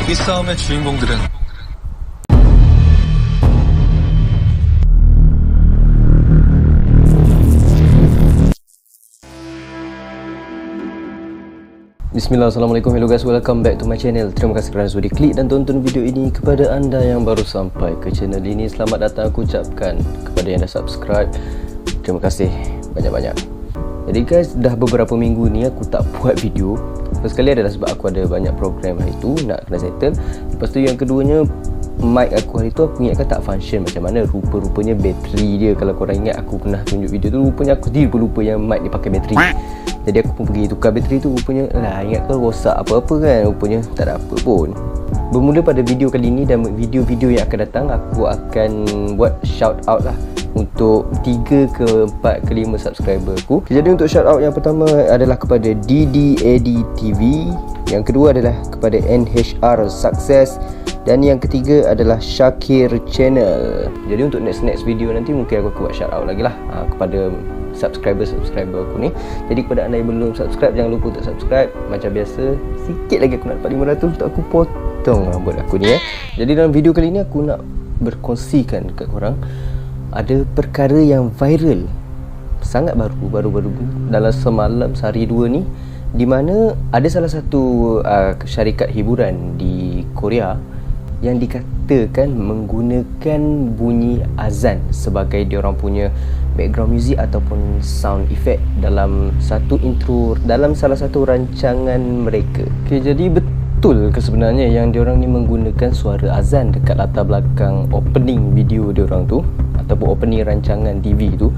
이 싸움의 주인공들은 Bismillah, Assalamualaikum, hello guys, welcome back to my channel. Terima kasih kerana sudah klik dan tonton video ini. Kepada anda yang baru sampai ke channel ini, selamat datang aku ucapkan. Kepada yang dah subscribe, terima kasih banyak-banyak. Jadi guys, dah beberapa minggu ni aku tak buat video. First sekali adalah sebab aku ada banyak program hari tu nak kena settle. Lepas tu yang keduanya, mic aku hari tu aku ingatkan tak function macam mana. Rupa-rupanya bateri dia, kalau korang ingat aku pernah tunjuk video tu, rupanya aku sendiri pun lupa yang mic ni pakai bateri. Jadi aku pun pergi tukar bateri tu, rupanya ingat kau rosak apa-apa kan, rupanya tak ada apa pun. Bermula pada video kali ni dan video-video yang akan datang, aku akan buat shout out lah untuk 3 ke 4 ke 5 subscriber aku. Jadi untuk shout out yang pertama adalah kepada DDAD TV, yang kedua adalah kepada NHR Success, dan yang ketiga adalah Shakir Channel. Jadi untuk next video nanti mungkin aku buat shout out lagi lah kepada subscriber aku ni. Jadi kepada anda yang belum subscribe, jangan lupa untuk subscribe. Macam biasa, sikit lagi aku nak dapat 500 untuk aku potong rambut aku ni. Jadi dalam video kali ni aku nak berkongsikan dekat korang ada perkara yang viral, sangat baru dalam semalam sehari dua ni, di mana ada salah satu syarikat hiburan di Korea yang dikatakan menggunakan bunyi azan sebagai diorang punya background music ataupun sound effect dalam satu intro dalam salah satu rancangan mereka. Okay, jadi betul ke sebenarnya yang diorang ni menggunakan suara azan dekat latar belakang opening video diorang tu ataupun opening rancangan TV tu?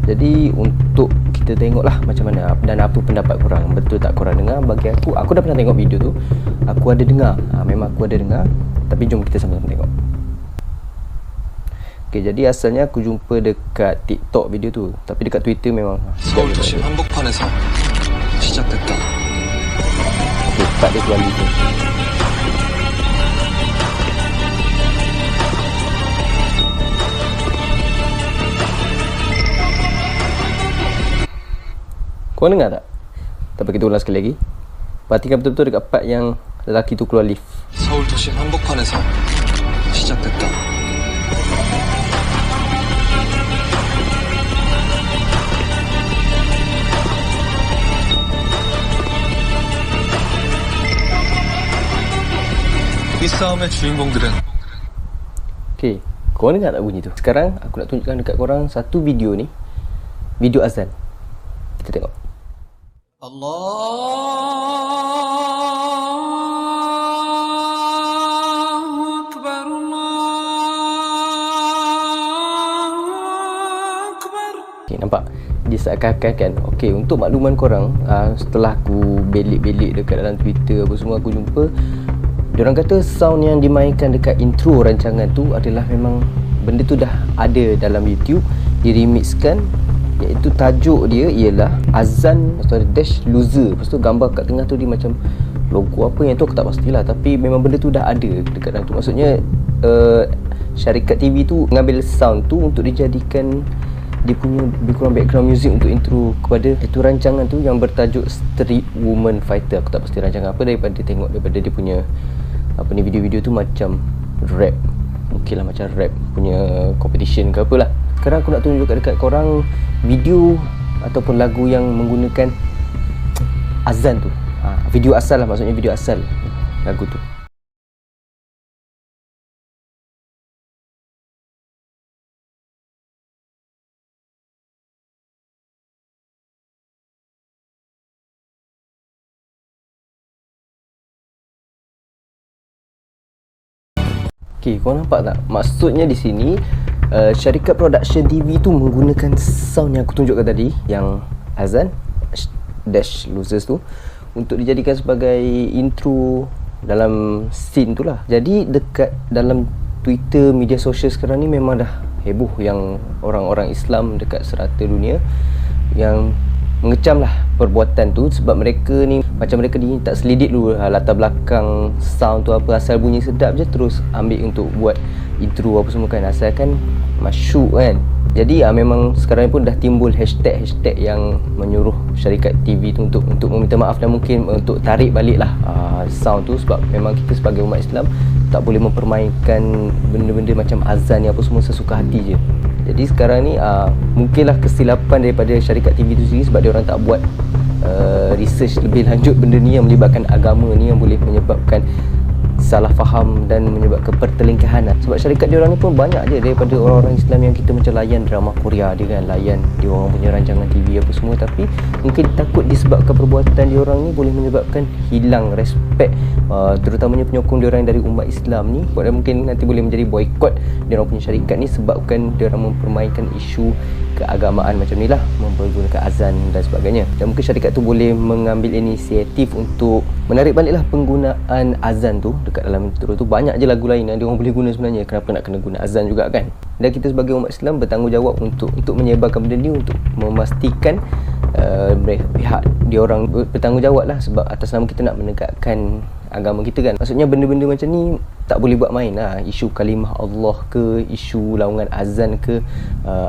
Jadi untuk kita tengoklah macam mana dan apa pendapat korang. Betul tak korang dengar? Bagi aku dah pernah tengok video tu. Aku ada dengar, memang aku ada dengar. Tapi jom kita sama-sama tengok. Okay, jadi asalnya aku jumpa dekat TikTok video tu, tapi dekat Twitter memang 서울 도심 한복판에서 시작됐다. Okay, tak ada keluar gitu. Kau dengar tak? Tapi kita ulang sekali lagi. Perhatikan betul-betul dekat part yang lelaki tu keluar lift. 서울 도심 한복판에서 시작됐다. 이 싸움의 주인공들은 Okay, korang dengar tak bunyi tu? Sekarang aku nak tunjukkan dekat korang satu video ni, video azan. Kita tengok. Okay, nampak? Dia seakan-akan kan. Okay, untuk makluman korang, setelah aku belik-belik dekat dalam Twitter apa semua, aku jumpa diorang kata sound yang dimainkan dekat intro rancangan tu adalah memang benda tu dah ada dalam YouTube, diremixkan, iaitu tajuk dia ialah azan atau dash loser. Lepas tu gambar kat tengah tu dia macam logo apa yang tu aku tak pastilah, tapi memang benda tu dah ada dekat dalam tu. Maksudnya syarikat TV tu mengambil sound tu untuk dijadikan dia punya lebih kurang background music untuk intro kepada itu rancangan tu yang bertajuk Street Woman Fighter. Aku tak pasti rancangan apa, daripada dia punya apa ni, video-video tu macam rap, mungkin lah macam rap punya competition ke apalah. Sekarang aku nak tunjukkan dekat korang video ataupun lagu yang menggunakan azan tu. Video asal lah, maksudnya video asal lagu tu. Okay, korang nampak tak? Maksudnya di sini syarikat production TV tu menggunakan sound yang aku tunjukkan tadi, yang azan dash losers tu, untuk dijadikan sebagai intro dalam scene tu lah. Jadi dekat dalam Twitter, media sosial sekarang ni memang dah heboh yang orang-orang Islam dekat serata dunia yang mengecam lah perbuatan tu, sebab mereka ni macam mereka ni tak selidik dulu latar belakang sound tu apa, asal bunyi sedap je terus ambil untuk buat intro apa semua kan, asalkan masyuk kan. Jadi memang sekarang pun dah timbul hashtag yang menyuruh syarikat TV tu untuk meminta maaf dan mungkin untuk tarik balik lah sound tu, sebab memang kita sebagai umat Islam tak boleh mempermainkan benda-benda macam azan ni apa semua sesuka hati je. Jadi sekarang ni mungkinlah kesilapan daripada syarikat TV tu sendiri sebab dia orang tak buat research lebih lanjut benda ni yang melibatkan agama ni, yang boleh menyebabkan salah faham dan menyebabkan pertelingkahan. Sebab syarikat diorang ni pun banyak je daripada orang-orang Islam yang kita macam layan drama Korea dia kan, layan dia orang punya rancangan TV apa semua, tapi mungkin takut disebabkan perbuatan diorang ni boleh menyebabkan hilang respect terutamanya penyokong diorang dari umat Islam ni, dan mungkin nanti boleh menjadi boikot diorang punya syarikat ni sebabkan diorang mempermainkan isu keagamaan macam ni lah, mempergunakan azan dan sebagainya. Dan mungkin syarikat tu boleh mengambil inisiatif untuk menarik baliklah penggunaan azan tu dekat dalam intro tu. Banyak je lagu lain yang diorang boleh guna sebenarnya, kenapa nak kena guna azan juga kan. Dan kita sebagai umat Islam bertanggungjawab untuk menyebarkan benda ni, untuk memastikan pihak diorang bertanggungjawab lah, sebab atas nama kita nak menegakkan agama kita kan. Maksudnya benda-benda macam ni tak boleh buat main lah. Isu kalimah Allah ke, isu laungan azan ke,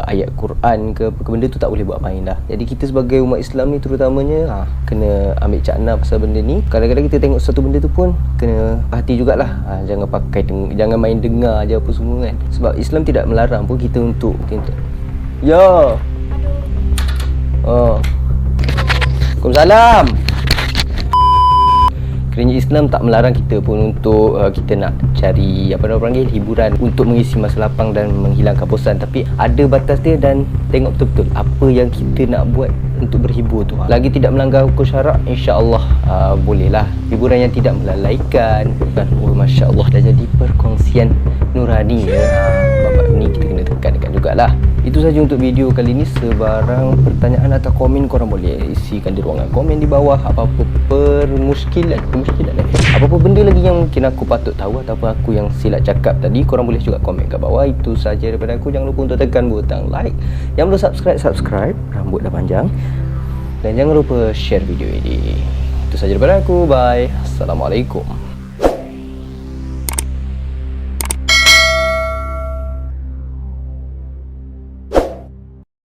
ayat Quran ke, benda tu tak boleh buat main lah. Jadi kita sebagai umat Islam ni terutamanya kena ambil cakna pasal benda ni. Kadang-kadang kita tengok satu benda tu pun kena hati jugalah. Jangan main dengar je apa semua kan. Sebab Islam tidak melarang pun kita untuk Ya. Waalaikumsalam. Kerana Islam tak melarang kita pun untuk kita nak cari apa orang panggil hiburan untuk mengisi masa lapang dan menghilangkan bosan, tapi ada batas dia dan tengok betul-betul apa yang kita nak buat untuk berhibur tu. Lagi tidak melanggar hukum syarak, insya-Allah bolehlah. Hiburan yang tidak melalaikan. Oh, masya-Allah, dah jadi perkongsian nurani ya. Bab ni kita kena tekankan jugalah. Itu saja untuk video kali ni. Sebarang pertanyaan atau komen korang boleh isikan di ruangan komen di bawah. Apa-apa permuskilan apa-apa benda lagi yang mungkin aku patut tahu ataupun aku yang silap cakap tadi, korang boleh juga komen kat bawah. Itu saja daripada aku. Jangan lupa untuk tekan butang like. Yang belum subscribe, rambut dah panjang. Dan jangan lupa share video ini. Itu saja daripada aku. Bye. Assalamualaikum.